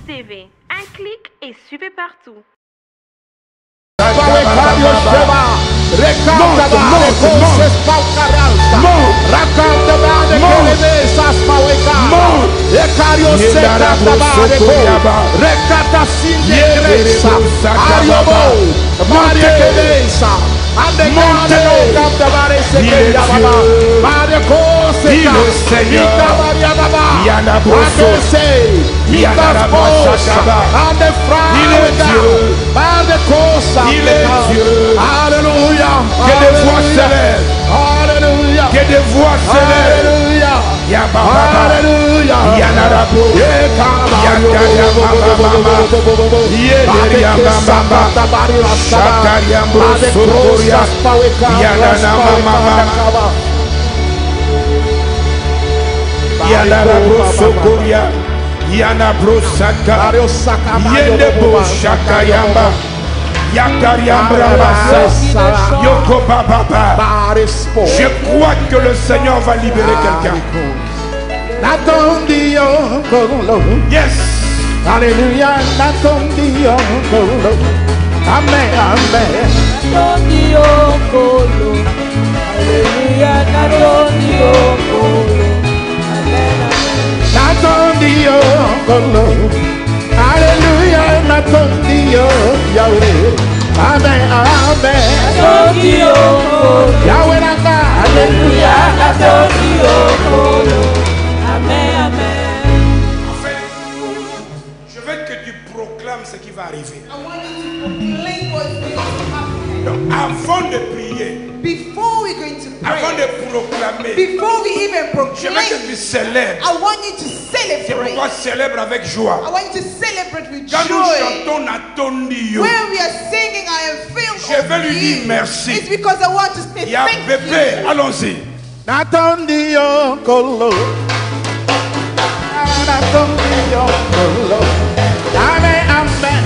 TV. Un clic et suivez partout. Alléluia. Que des voix s'élèvent. Alléluia. Que des voix s'élèvent. Alléluia. Alléluia. Yana brosaka, yende boshaka yamba, yakariambra basa, yoko baba. Je crois que le Seigneur va libérer quelqu'un. Yes. Alléluia, amen, amen. Alléluia, Natondio, Yahweh, amen, amen. Yahweh, alléluia, Natondio, amen, amen. Enfin, je veux que tu proclames ce qui va arriver. Donc, avant de prier, before we're going to avant pray, de proclamer, before we even je veux proclaim, que tu célèbres. I want you to C'est celebrate. pourquoi célèbre avec joie. I want you to celebrate with Quand nous joy. chantons Natondio, When we are singing, I am filled je of veux lui dire you. merci. It's because I want to say Il y a thank bébé, you. allons-y. Natondio, Kolo. Natondio, Kolo. Amen, amen.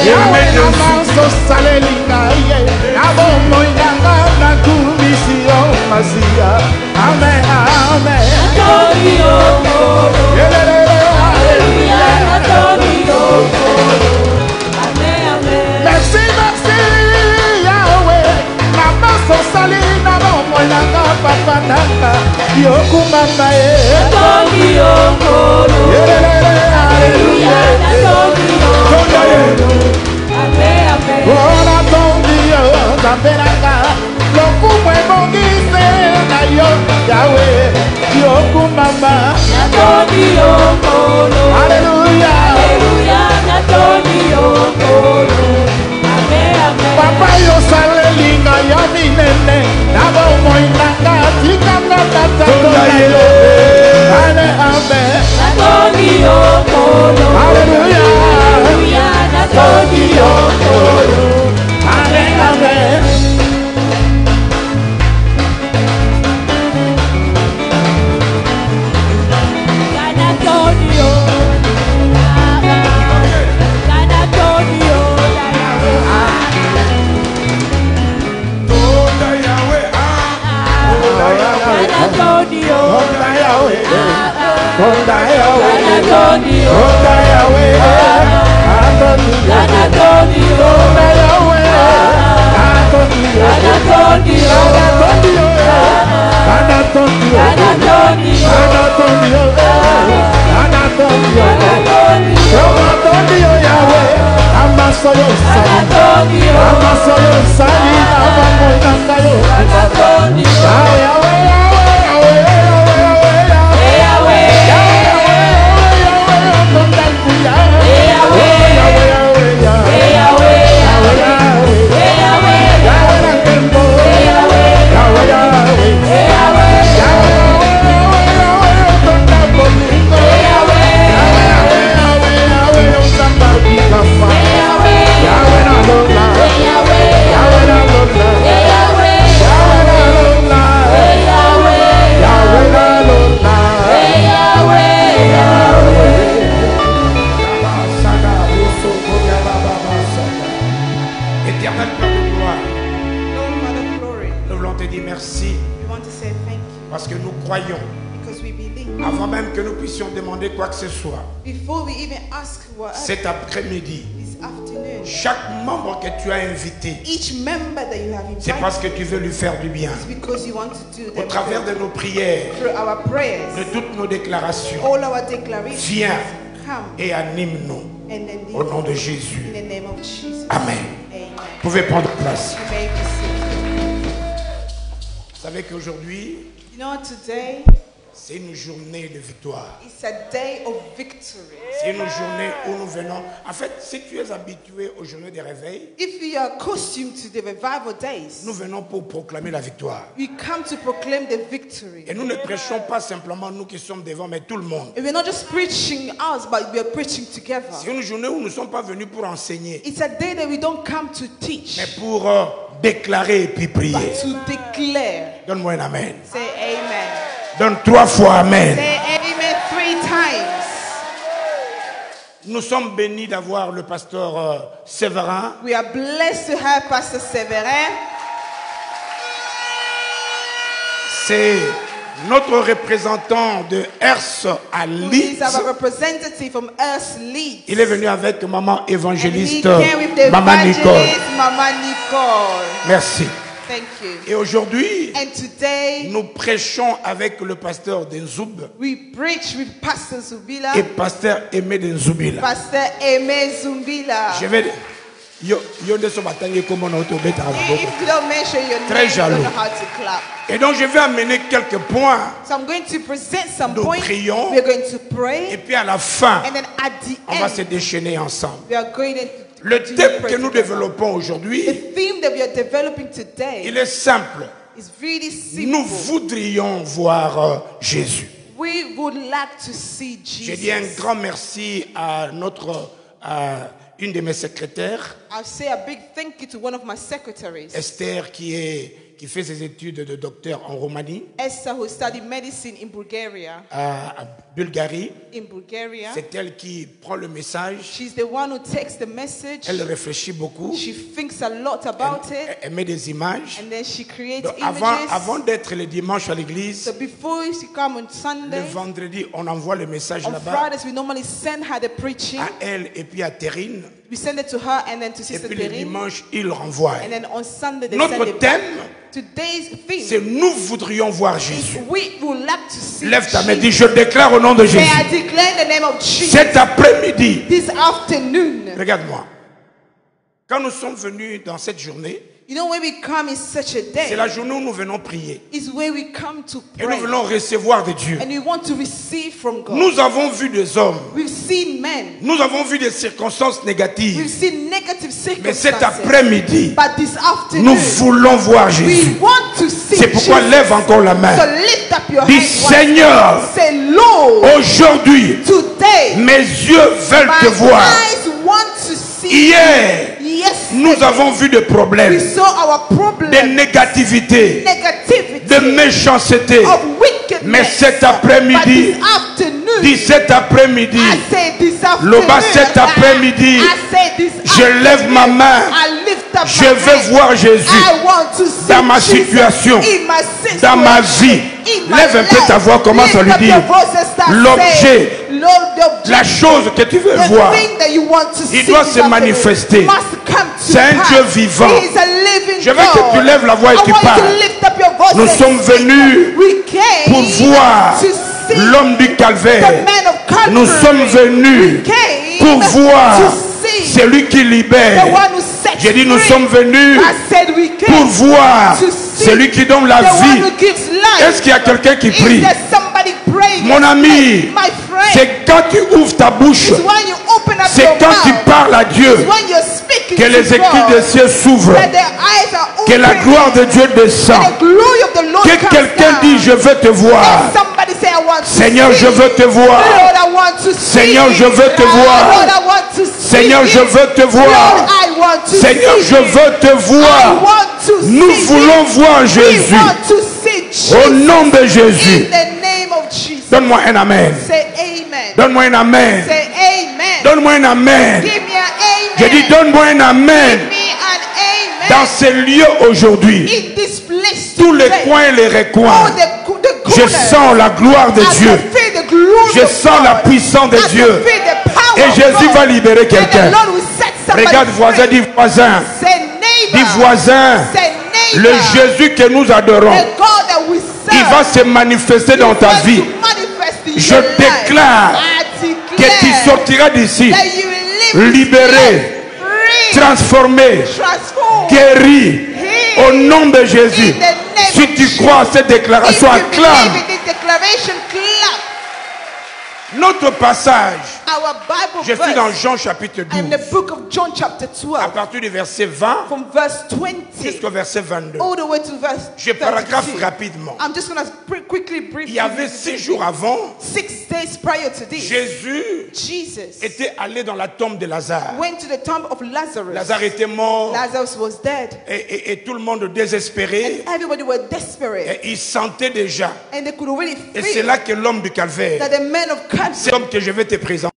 Yahweh namanso salelinga ye abo moinanga na kumisio masia amen amen merci merci Yahweh namanso salina abo moinanga papa nanga yokumamba ye Ora tondio zamberanga lokumwe bongise na yo Yahweh yokumamba Hallelujah Papa yo salelinga ya minene nabo moinanga tikanga tatona yo Amen amen Hallelujah Amen, amen. Merci We want to say thank you parce que nous croyons, because we believe. avant même que nous puissions demander quoi que ce soit, Before we even ask what cet après-midi, this afternoon, chaque membre que tu as invité, each member that you have c'est invited parce que tu veux lui faire du bien. is because you want to do Au them travers good. de nos prières, Through our de prayers, toutes nos déclarations, all our declarations, viens come et anime-nous and then au lead nom de in Jésus. the name of Jesus. Amen. Amen. Vous pouvez prendre place. You may be seated. Vous savez qu'aujourd'hui, You know, today c'est une journée de victoire. is a day of victory. C'est une journée où nous venons. En fait, si tu es habitué aux journées de réveil, If you are accustomed to the revival days, nous venons pour proclamer la victoire. we come to proclaim the victory. Et nous ne prêchons pas simplement nous qui sommes devant, mais tout le monde. And we're not just preaching us, but we are preaching together. C'est une journée où nous ne sommes pas venus pour enseigner, It's a day that we don't come to teach, mais pour déclarer et puis prier. but to declare. Donne-moi un amen. Say amen. Donne 3 fois amen. Say amen 3 times. Nous sommes bénis d'avoir le pasteur Séverin. We are blessed to have Pastor Severin. C'est notre représentant de Ers à Who Leeds. is our representative from Earth Leeds. Il est venu avec maman And he évangéliste, came with the maman Nicole. evangelist, Mama Nicole. Merci. Thank you. Et aujourd'hui, And today, nous prêchons avec le pasteur Denzoub we preach with Pastor Zubila, et pasteur Aimé Denzoubila. Pastor Aimé Zumbila. Je vais... Yo ne so batangi comme on a autobet à la If boca. you don't mention your Très name, you don't jaloux. know how to clap. Et donc je vais amener quelques points So I'm going to present some Nous points. prions. We're going to et pray. puis à la fin, And then at the on va se end, déchaîner ensemble. we are going to Le to thème pray que nous together. développons The aujourd'hui, theme that we are developing today il est simple. is really simple. Nous voudrions voir Jésus. We would like to see Je dis un Jesus. grand merci à une de mes secrétaires, I'll say a big thank you to one of my secretaries, Esther, qui fait ses études de docteur en Roumanie, Esther, who studied medicine in Bulgaria. à Bulgarie. In Bulgaria, C'est elle qui prend le message. she's the one who takes the message. Elle réfléchit beaucoup. She thinks a lot about it, Elle met des images. and then she creates Donc, images. avant d'être le dimanche à l'église, So before she come on Sunday, le vendredi, on envoie le message on là-bas Fridays we normally send her the preaching. à elle et puis à Terrine. We send it to her and then to Et Sister puis le Terry. dimanche, il renvoie. And then on Sunday they send Notre it back. thème, Today's c'est theme nous voudrions voir is Jésus. we would like to see Lève ta main, Jesus. dis je déclare au nom de May Jésus. I declare in the name of Jesus Cet après-midi, this afternoon. regarde-moi. Quand nous sommes venus dans cette journée, You know, when we come in such a c'est day, la journée où nous venons prier. is where we come to Et nous pray. venons recevoir de Dieu. And we want to receive from God. Nous avons vu des hommes. We've seen men. Nous avons vu des circonstances We've négatives. seen negative Mais cet circumstances. après-midi, But this afternoon, nous voulons voir we Jésus. want to see C'est pourquoi Jesus. lève encore la So main. lift up your Dis hands. Seigneur, Say, Lord, aujourd'hui, today, mes yeux veulent te my voir. eyes want to see. Hier, Yes, nous avons vu des we problèmes, saw our problem, de négativité, negativity, de méchanceté. of wickedness. Mais cet But après-midi, this afternoon, dis cet après-midi, I say this afternoon, Loba, cet après-midi, I say this je lève ma main. I lift up je my veux hand. voir Jésus I want to see dans ma Jesus situation, in my situation, dans ma vie. in my Lève un peu life. ta voix, commence à lui Lift up dire your voice and start l'objet, saying, Lord, the la chose que tu veux the voir. thing that you want to Il see doit this se afternoon manifester. must come to C'est un pass. Dieu vivant. He is a living Je veux que God. tu lèves la voix et I tu want you parles. to lift up your voice Nous and sommes speak. venus We came pour voir to see l'homme du the calvaire. man of Calvary. Nous sommes venus We came pour voir to see celui qui libère. the one who set J'ai dit nous free. sommes venus I said we came pour voir to see celui qui donne la the one vie. who gives life. Est-ce qu'il y a quelqu'un qui Is prie? there somebody praying? Mon ami, my friend, c'est quand tu ouvres ta bouche, it's when you open up c'est your quand tu mouth, parles à Dieu it's when you're speaking que to les écrits God, des cieux s'ouvrent, that their eyes are que open, la gloire de Dieu descend, and the glory of the Lord que comes quelqu'un down. dit je veux te voir. Let somebody say I want to Seigneur, see. je veux te voir. Lord, I want to see. Seigneur, je veux te voir. Lord, I want to see. Seigneur, je veux te Lord, voir. I want to Seigneur, see. je veux te I voir. want to Nous see. voulons voir We Jésus. want to see Jesus. Au nom de In Jésus. the name of Jesus. Donne-moi un amen. Say amen. Donne-moi un amen. Say amen. Donne-moi un amen. Give me an amen. J'ai dit donne-moi un amen. Give me an amen. Dans ces lieux aujourd'hui, In this place tout tous les coins et les recoins. all the Je corners. sens la gloire de As I Dieu. feel the glory Je of sens la God. puissance de As I Dieu. feel the power Et of Jésus God. va libérer And quelqu'un. the Lord will set somebody Regarde voisin, free. dis voisin. Say neighbor. Dis voisin. Say Le neighbor. Jésus que nous adorons, The God that we serve. il va se manifester dans ta vie. Je déclare que tu sortiras d'ici libéré, transformé, guéri au nom de Jésus. Si tu crois à cette déclaration, acclame. Notre passage, Our Bible je suis dans verse Jean chapitre in 12, the book of John chapter à 12 partir du verset 20 from verse 20 jusqu'au verset 22. all the way to verse Je paragraphe 32. rapidement. I'm just going to quickly brief Il y avait 6 jours avant, 6 days prior to this. Jésus Jesus était allé dans la tombe de Lazare. went to the tomb of Lazarus. Lazare était mort Lazarus was dead. et tout le monde désespéré. Everybody were desperate. Et il sentait déjà. And they could already Et c'est feel là que l'homme du calvaire, that the man of c'est Calvary, l'homme que je vais te présenter.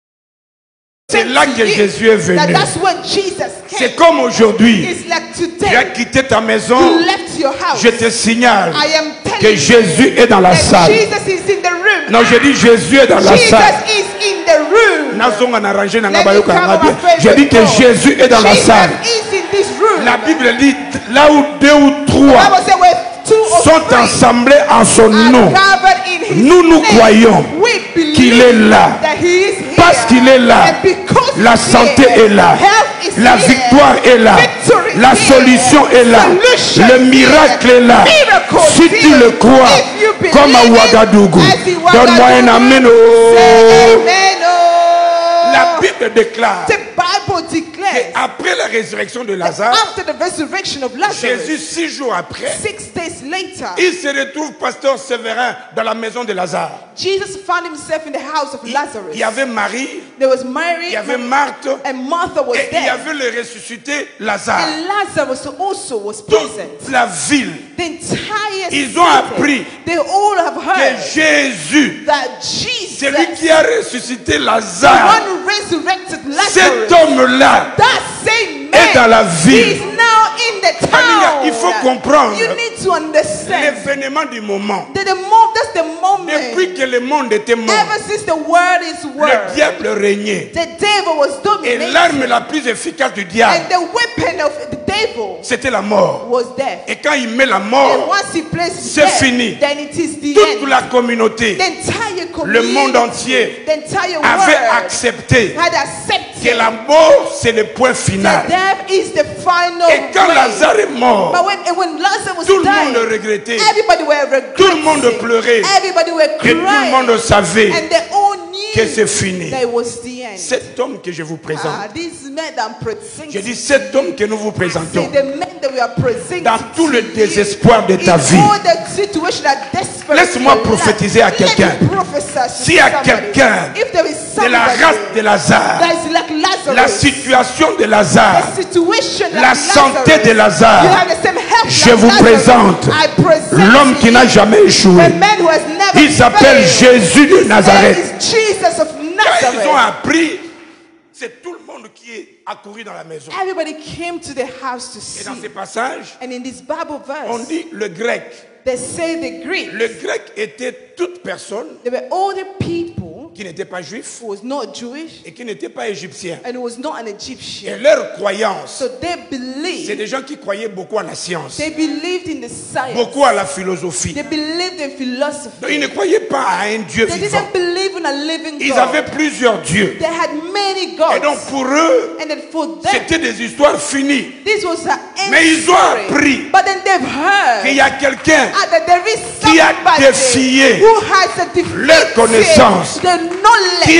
C'est là que Jésus est venu. that's when Jesus came. C'est comme aujourd'hui. It's like Tu as today. quitté ta maison. You left your house. Je te signale I am telling que you Jésus est dans la that salle. Jesus is in the room. Non, je dis Jésus est dans la Jesus salle. is in the room. Nazonga na rangé na Let me ngabayoka come ngabie. on my favorite Je dis que God. Jésus est dans la Jesus salle. is in this room. La Bible dit là où deux ou The trois Bible says where two or sont three assemblés en son are nom, gathered in his nous name. croyons We believe qu'il est là. that he is here. Parce qu'il est là, And because la he's santé here, est là, health is la here. victoire est là, Victory is la here. solution est là, Solution le is miracle here. est là. Miracle Si is tu here. le crois, If you believe comme à it, Ouagadougou, as in donne-moi un Ouagadougou, amen. say Oh. amen. Oh. La Bible déclare The Bible declares qu'après la résurrection de Lazare, after the resurrection of Lazarus, Jésus, 6 jours après, 6 days later, il se retrouve pasteur Séverin dans la maison de Lazare. Jesus found himself in the house of Lazarus. Il y avait Marie, There was Mary il y avait Marthe, and Martha was et il y there. avait le ressuscité Lazare. And Lazarus also was present. Toute la ville, The entire ils ont city, appris they all have que heard Jésus, that Jesus, celui qui a ressuscité the Lazare, one who resurrected cet Lazarus, homme-là that same est dans man la is ville. now in the Amiga, town. il faut comprendre You need to understand l'événement du moment. that that's the moment. Depuis que le monde était mort, Ever since the word is le word, diable régnait. the devil was Et dominating. l'arme la plus efficace du diable, And the weapon of the devil c'était la mort. was death. Et quand il met la And mort, once he places c'est death, fini. then it is the toute end. la communauté The entire le community, monde entier the entire avait world accepté had que accepted la mort, c'est le point that final. death is the final Et quand grave. Lazare est mort, But when Lazarus tout le died, monde le regrettait. everybody were regretting. Tout le monde pleurait. Everybody were Et tout le crying. monde savait And they all que knew c'est fini. that it was the end. Cet homme que je vous présente, These men that I'm presenting, je dis cet homme que nous vous say présentons, the men that we are presenting dans tout le to you, désespoir de ta in vie, all the situation that desperate laisse-moi in your life, prophétiser à let quelqu'un. me prophesy to S'il y a somebody. quelqu'un If there is de la somebody race de Lazare, that is like Lazarus, la situation de Lazare, the situation la like santé Lazarus, de Lazare, you have the same health je like vous Lazarus. présente I present l'homme to qui n'a you jamais échoué. a man who has never Il s'appelle failed. Jésus de His Nazareth. name is Jesus of Quand ils ont Nazareth. appris, c'est tout le monde qui est accouru dans la maison. Everybody came to the house to Et dans see. ces passages, And in this Bible on verse, dit le grec. they say the Greek, Le grec était toute personne they were all the people qui n'était pas juif who was not Jewish et qui n'était pas égyptien. and who was not an Et Egyptian. leur croyance, So they c'est believed, des gens qui croyaient beaucoup à la science, they believed in the science. beaucoup à la philosophie. They believed in Donc, philosophy. ils ne croyaient pas à un Dieu They vivant. didn't believe in a living Ils God. avaient plusieurs dieux. They had many Et donc gods. pour eux, And then for them, c'était des histoires finies. this was an end Mais ils ont story. appris But then they've heard qu'il y a quelqu'un that there is qui a somebody défié who has defeated leur connaissance, the qui a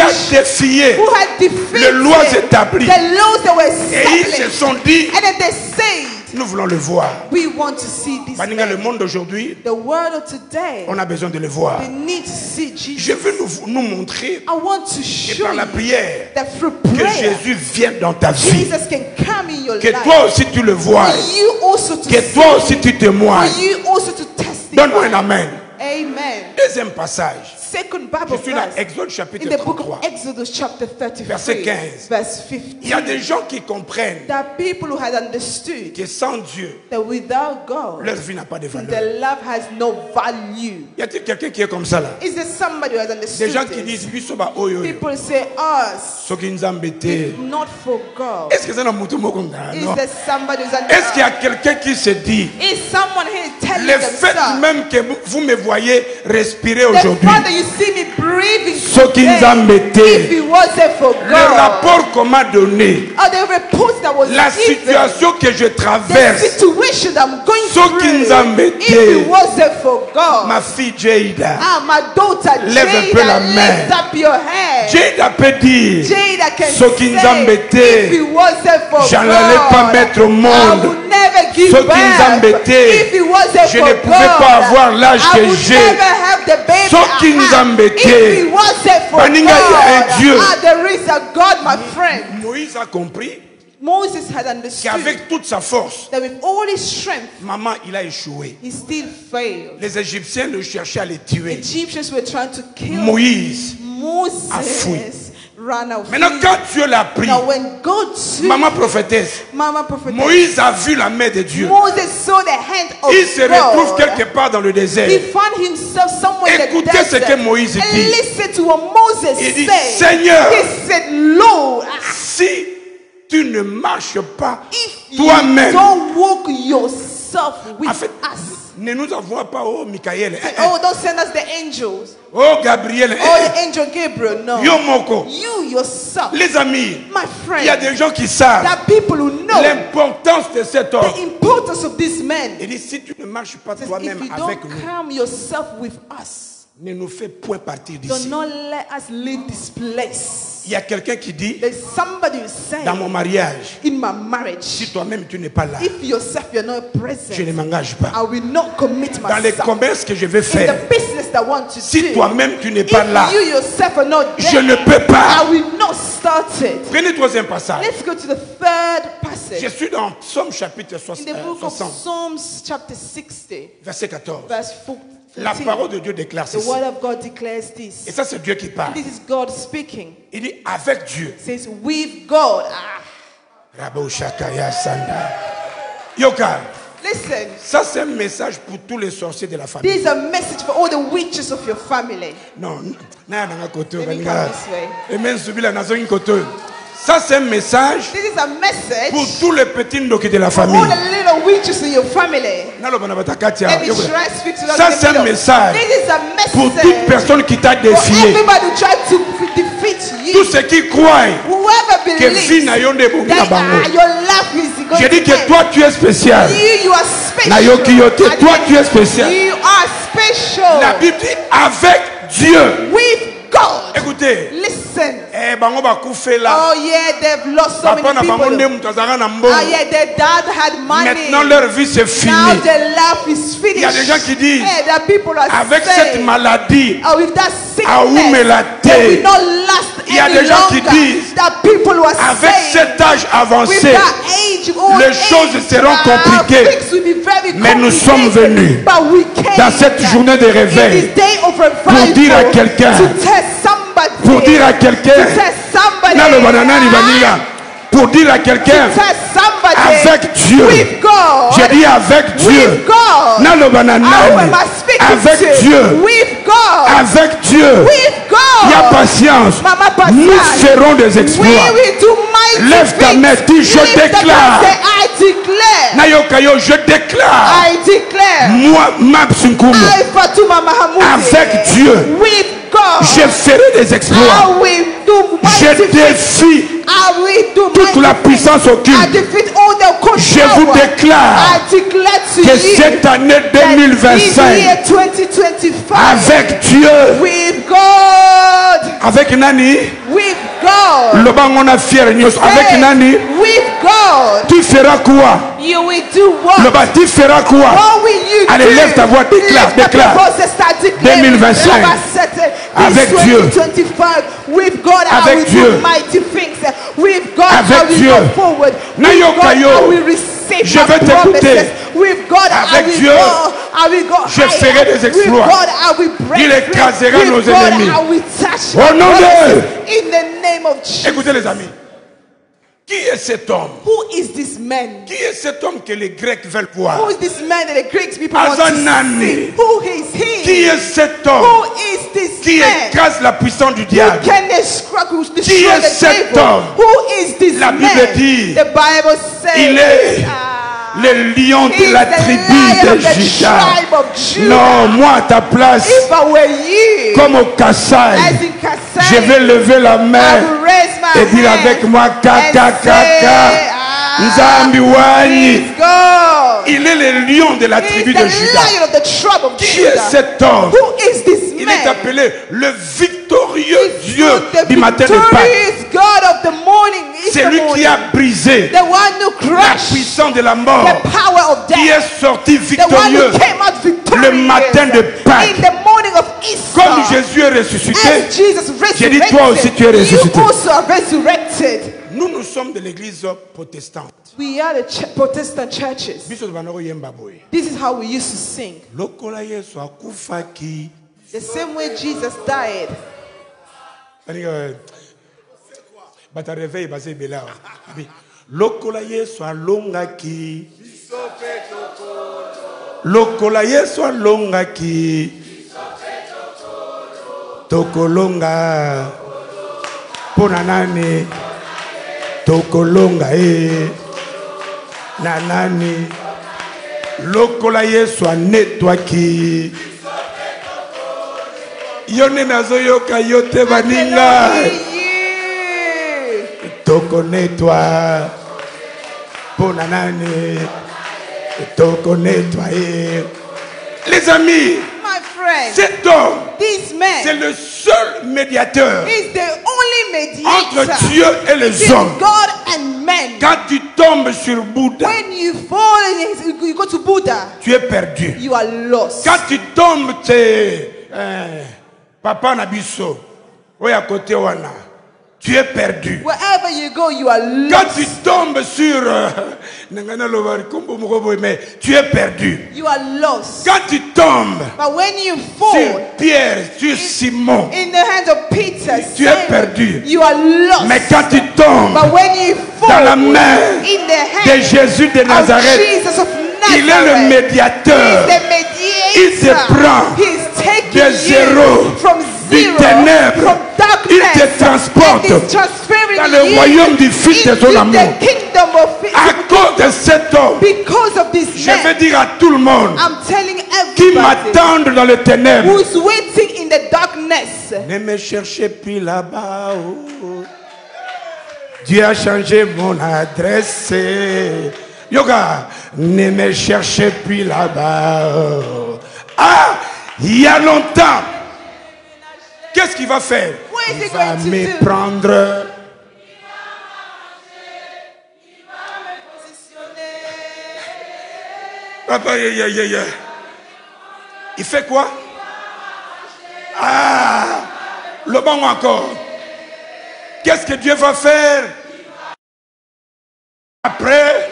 knowledge, défié who had defeated les lois établies. the laws that were Et ils se established. sont dit, And then they said, nous voulons le voir. we want to see this Baninga, le man. monde d'aujourd'hui, The world of today, on a besoin de le voir. they need to see Jesus. Je veux nous montrer I want to que show par la you prière, that through que prayer, Jésus vienne dans ta vie. Jesus can come in your Que life. toi aussi tu le vois. For you also to Que see. toi aussi tu For témoignes. you also to testify. Donne-moi un amen. Amen. Deuxième passage. second Bible Je suis dans verse Exode chapitre in the book 33. of Exodus chapter 33, Verset 15. verse Il y a 15. des gens qui comprennent There are people who had understood que sans Dieu, that without God, leur vie n'a pas de valeur. their love has no value. Y a-t-il quelqu'un qui est comme ça là? Is there somebody who has Des understood gens qui this? disent, biso ba oyo yo. People say us, Ceux qui nous embêtent. not for God. Est-ce que c'est un mouton moko nga? Is Non. there somebody who's Est-ce qu'il y a understood? quelqu'un qui se dit, Is someone here telling le fait themselves, même que vous me voyez respirer the aujourd'hui, fact that you see me breathing ceux qui nous today, embêtent, if it wasn't for le God, rapport qu'on m'a donné, or the report that was la given, situation que je the traverse, situation that I'm going ceux qui nous through, embêtent, if it wasn't for God, ma fille Jada, my daughter lève un peu la Jada, main. lift up your hand. Jada peut dire, Jada can ceux qui nous say, embêtaient, if it wasn't for je n'allais pas God, mettre au I monde. would never give Ceux qui nous birth. embêtaient, If it wasn't je for ne pouvais God, pas avoir l'âge I que would j'ai. never have the baby Ceux qui I nous have. embêtaient, If it wasn't for Baninga, il y a un God, Dieu. there is a God, my friend. Moïse a compris Moses had understood qu'avec toute sa force, that with all his strength, maman, il a échoué. he still failed. Les Égyptiens le cherchaient à les tuer. Egyptians were trying to kill Moïse a fui. Moses. Ran away. Maintenant, quand Dieu l'a pris, Now when God took maman prophétesse, Mama prophet, Moïse a vu la main de Dieu. Moses saw the hand of Il se retrouve God. quelque part dans le He désert. found himself somewhere in the Écoutez ce desert. que Moïse And dit. listen to what Moses Il dit, said. Seigneur, He said, Lord, si tu ne marches pas if toi-même, you don't walk yourself with en fait, us. ne nous envoie pas, oh Michael, Oh, don't send us the angels. oh Gabriel, Oh, the angel Gabriel. No. yo moko. You yourself. Les amis, My il y a friend. des gens qui There savent are people who know l'importance de cet homme. the importance of this man. Il dit, si tu ne marches pas Says, toi-même if you avec don't nous, calm yourself with us, ne nous fais point partir do d'ici. not let us leave this place. Il y a quelqu'un qui dit, There's somebody who's saying, dans mon mariage, in my marriage, si toi-même tu n'es pas là, if yourself you're not je ne present, m'engage pas. I will not commit Dans les myself. commerces que je vais In faire, the business that I want to si do, toi-même tu n'es pas là, if you yourself are not je there, ne peux pas. I will not start it. Prenez le troisième passage. Let's go to the third Je passage. suis dans Psaume chapitre In the book of 60, Psalms chapter 60, verset 14. verse 14. La parole de Dieu déclare The ceci. word of God declares Et this. ça, c'est Dieu qui parle. This is God speaking. Il dit, avec Dieu. It says, with God. Rabo Shakaya Sanda. Yoka, Listen, ça c'est un message pour tous les sorciers de la famille. this is a message for all the witches of your family. Non, na nga koto Let me nga. come this way. Et même subila na zongi koto. Ça c'est un message This is a message pour tous les petits ndoki de la for all famille. the little witches in your family. Naloba na batakatia. Let me try to speak to them Ça in the c'est un middle. message This is a pour toute message personne qui t'a for défié. everybody who tried to defeat you. Tous ceux qui croient Whoever que vie believes na yo nde bomi na that bango. your life is going Je dis to que end. toi tu es spécial. You are special. Na yo ki yo te, I toi think tu es spécial. You are special. La Bible dit avec Dieu. With God. Écoutez, Listen. bango bakufe là. Oh yeah, they've lost so Papa na many bango nde people. mutu azalaka na mbongo. Oh yeah, their dad had money. Maintenant leur vie c'est fini. Now their life is finished. Il y a des gens qui disent, Hey, the people are avec saying, cette maladie, oh, with that Aoume la sickness, they will terre. not last Il y a any des gens qui longer. disent, That people who are avec saying, cet âge with avancé, that age, old les age, choses seront compliquées. things will be very Mais nous complicated. sommes venus But we came dans cette journée de réveil in this day of revival pour dire à quelqu'un, to tell somebody, pour dire à quelqu'un, to tell somebody, Nalo banana ni vanilla, pour dire à quelqu'un, to tell somebody, avec Dieu. with God, J'ai dit avec Dieu. with God, Nalo banana, who am I speaking avec to? Dieu. With God, Avec Dieu. with God, Il y a patience. Mama patience. Nous ferons des exploits. We will do mighty Lève ta things. main, dis, je Lift the déclare. hand, say, I declare. Nayokayo, je déclare. I declare. Moi, Mabsunkumu, I, Fatuma Mahamoud, avec Dieu, with God, je ferai des exploits. I will do Je mighty things. défie I will do toute mighty la things. puissance I occulte. defeat all the cold Je vous power. déclare I declare to que you cette année that this 2025, year 2025, avec Dieu, with God, avec Nani, with God, le banc on a fier, avec say, Nani, with God, tu feras quoi? you will do what? Le bâti fera quoi? What will you Allez, do? lève ta voix, déclare, Lift up your déclare. voice and start declaring. 2025. Avec This Dieu. 2025, with God, Avec I will Dieu. do mighty things. With God, Avec I will Dieu. go forward. Nayo With God, kayo. I will receive Je my veux t'écouter. promises. With God, Avec I will Dieu. go. I will go Je higher. ferai des exploits. With God, I will break Il écrasera through. nos With God, ennemis. I will touch Au my nom de- brothers. In the name of Jesus. Écoutez les amis. Qui est cet homme? Who is this man? Qui est cet homme que les Grecs veulent Who voir? is this man that the Greek people want to Azanani. see? Who is he? Qui est cet Who homme is this qui man? écrase la puissance du Who diable? can destroy Qui est the cet devil? homme? Who is this La Bible man? dit, The Bible says, il est le lion he de la is the tribu lion de of the Juda. tribe of Judah. Non, moi à ta place, If I were you, comme au Kassai, as in Kasai, je vais lever la I main will raise my et dire hand avec moi, and Kaka, say, Kaka, Nzambi Wani. Praise God. Il est le lion de la He tribu is de the Juda. lion of the tribe of Qui est Judah. cet homme? Who is this Il man? est appelé le victorieux Dieu The du matin de Pâques. victorious God of the morning. C'est Easter lui qui a morning. brisé The one who la crushed puissance de la mort, the power of qui death. est sorti The one victorieux who came out victorious le matin de Pâques. in the morning of Easter. Comme Jésus est ressuscité. As Jesus J'ai dit, toi aussi, tu es ressuscité. You also are resurrected. Nous sommes de l'église protestante. We are the Protestant churches. Biso tobandako yemba boye. This is how we used to sing. Lokola Yesu akufaki. The same way Jesus died. Bata réveil basé bela. Lokola Yesu alongaki. Lokola Yesu alongaki. Tokolonga. Pona nani. Tokolonga nanani. Lokola Yesu anetwaki. Yone nazoyoka yote baninga. Toko netwa. Pona nani. Toko netwa. Les amis, My friend, cet homme, this man c'est le seul médiateur is the only entre mediator Dieu et les between hommes. God and men. Quand tu tombes sur Bouddha, When you fall and you go to Buddha, tu es perdu. you are lost. Quand tu tombes, c'est Papa Nabiso, oya côté wana, tu es perdu. Wherever you go, you are Quand lost. tu tombes sur mais tu es perdu. You are lost. Quand tu tombes But when you sur fall Pierre, sur Simon, in the hands of Peter, tu es perdu. you are lost. Mais quand tu tombes But when you dans fall la main in the de hands Jésus de of Nazareth, Jesus of il est le Nazareth, médiateur. He's the mediator. Il te prend He's taking de zéro, you from du zero, ténèbre. from darkness, Il te transporte and is transferring dans le you royaume du Fils de son into amour. the kingdom of His. À cause de cet homme, Because of this je vais man, dire à tout le monde I'm telling qui everybody m'attendent dans le ténèbre, who's waiting in the darkness, ne me cherchez plus là-bas. Oh. Dieu a changé mon adresse. Yoga, ne me cherchez plus là-bas. Oh. Ah, il y a longtemps. Qu'est-ce qu'il va faire? what is Il he va going to me do? prendre. Papa, il fait quoi? Ah, le bon encore. Qu'est-ce que Dieu va faire? Après,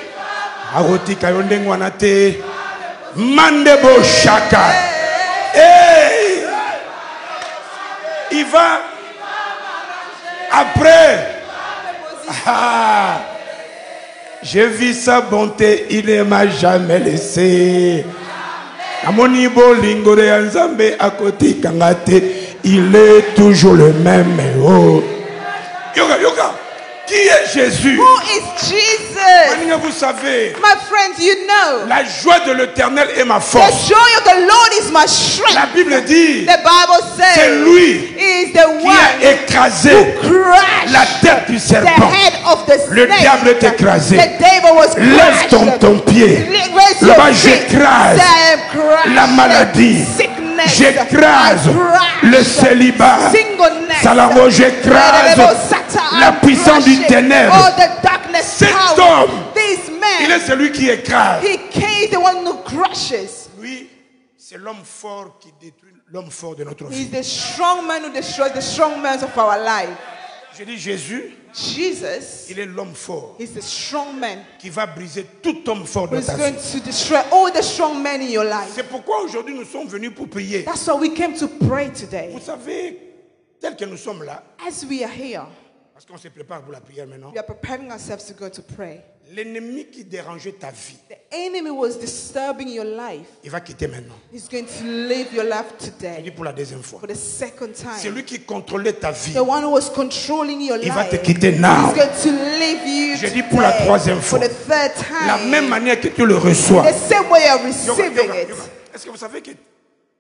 Aroti Kayonde Wanate, Mandebo Shaka. Hey! Il va. Après. Ah, j'ai vu sa bonté, il ne m'a jamais laissé. Amoni bolingo de Anzambe à côté Kangate, il est toujours le même. Oh. Yoga, yoga. Qui est Jésus? Who is Jesus? Vous savez, My friends, you know, la joie de l'Éternel est ma the force. joy of the Lord is my La strength. Bible dit, The Bible c'est says lui he is the qui a one écrasé who crushed la tête du the serpent. head of the Le snake. diable est écrasé. The devil was Lève crushed. ton pied. Raise your Là-bas, feet. j'écrase Say, I am crushed. la maladie. Sickness. J'écrase I crush le célibat. singleness. Salamo, j'écrase la puissance du ténèbre. Oh, the darkness Cet power. homme, This il man, est celui qui écrase. he is the one who crushes. Lui, c'est l'homme fort qui détruit l'homme fort de notre He's vie. the strong man who destroys the strong men of our life. Je dis Jésus, Jesus il est l'homme fort is the strong man qui va briser tout homme fort who dans is ta going vie. to destroy all the strong men in your life. C'est pourquoi aujourd'hui nous sommes venus pour prier. That's why we came to pray today. Vous savez, tel que nous sommes là, As we are here, parce qu'on se prépare pour la prière maintenant, we are preparing ourselves to go to pray. l'ennemi qui dérangeait ta vie, The enemy was disturbing your life. il va quitter maintenant. He's going to live your life Je dis today pour la deuxième fois. for the second C'est time. lui qui contrôlait ta vie. The one who was controlling your Il va te life quitter now. is going to leave you Je dis pour la today troisième for fois. the third La time. même manière que tu le reçois. The same way you're Yoga, receiving yoga, it. yoga. Est-ce que vous savez que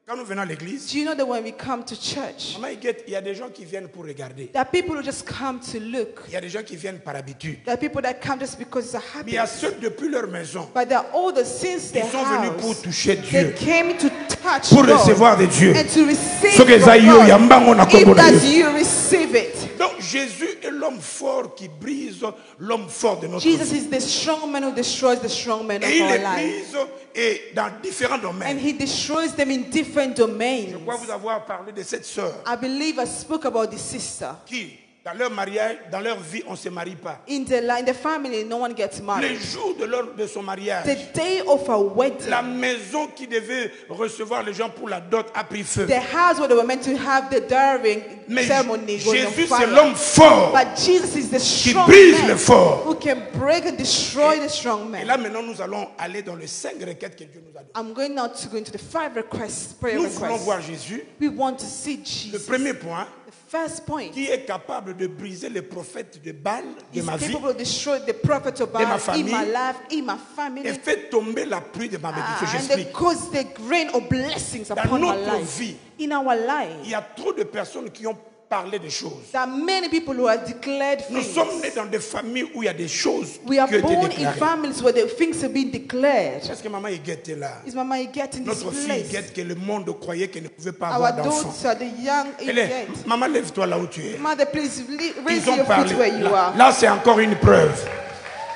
quand nous venons à l'église, Do you know that when we come to church, Maman Iguette, il y a des gens qui viennent pour regarder. there are people who just come to look. Il y a des gens qui viennent par habitude. There are people that come just because it's a Mais il y a habit. ceux depuis leur maison. But they're all the since their Ils sont venus pour house. toucher They Dieu, came to touch pour God recevoir de Dieu. and to receive Ce que from Zaïo, God. Yambango, Nakombo, If that Nayo. you receive it. Donc Jésus est l'homme fort qui brise l'homme fort de notre Jesus vie. is the strong man who destroys the strong man of Et il our les life. brise et dans différents And domaines. he destroys them in different domains. Je crois vous avoir parlé de cette sœur I believe I spoke about the sister. qui, dans leur mariage, dans leur vie, on ne se marie pas. In the family, no one gets Le married. jour de son mariage, The day of her wedding, la maison qui devait recevoir les gens pour la dot a pris feu. the house where they were meant to have the dowry Mais ceremony going on Jésus, c'est fire. l'homme fort But Jesus is the qui strong brise le man fort. who can break and destroy the strong Et là, man. maintenant, nous allons aller dans les 5 requêtes que Dieu nous a données. I'm going now to go into the 5 requests, prayer Nous voulons requests. voir Jésus. We want to see Le Jesus. premier point, The first point qui est capable de briser les prophètes de Baal de is ma vie capable of destroying the prophet of ma Baal in famille, my life, in my family, et fait tomber la pluie de ma bénédiction. and they J'explique. cause the rain of blessings Dans upon my notre life. vie, In our il life, y a trop de personnes qui ont parlé des choses. there are many people who have declared Nous sommes nés things. dans des familles où il y a des choses We are qui ont été born in déclarées. families where the things have been declared. Est-ce que maman Iguette est là? Is Mama Iguette in this Notre fille place? Iguette que le monde croyait qu'elle ne pouvait pas Our avoir d'enfant. daughter, the young Elle est, Iguette. maman, lève-toi là où tu es. Mother, please raise Ils ont your parlé. foot where you Là, are. là, c'est encore une preuve.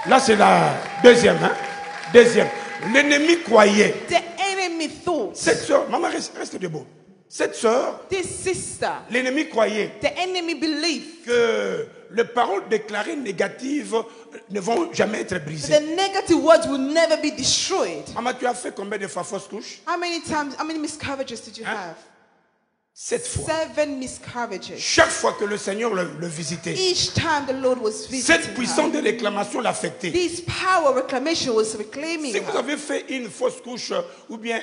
Là, c'est la deuxième. Hein? Deuxième. L'ennemi croyait. The enemy thought, Cette soeur, maman, reste debout. Cette soeur, this sister, l'ennemi croyait the enemy believed que les paroles déclarées négatives ne vont jamais être brisées. the negative words will never be destroyed. Maman, tu as fait combien de fois fausse couche? How many miscarriages did you have? 7 fois. 7 miscarriages. Chaque fois que le Seigneur le visitait, Each time the Lord was cette visiting puissance her, de réclamation l'affectait. this power reclamation was reclaiming Si vous her. avez fait une fausse couche ou bien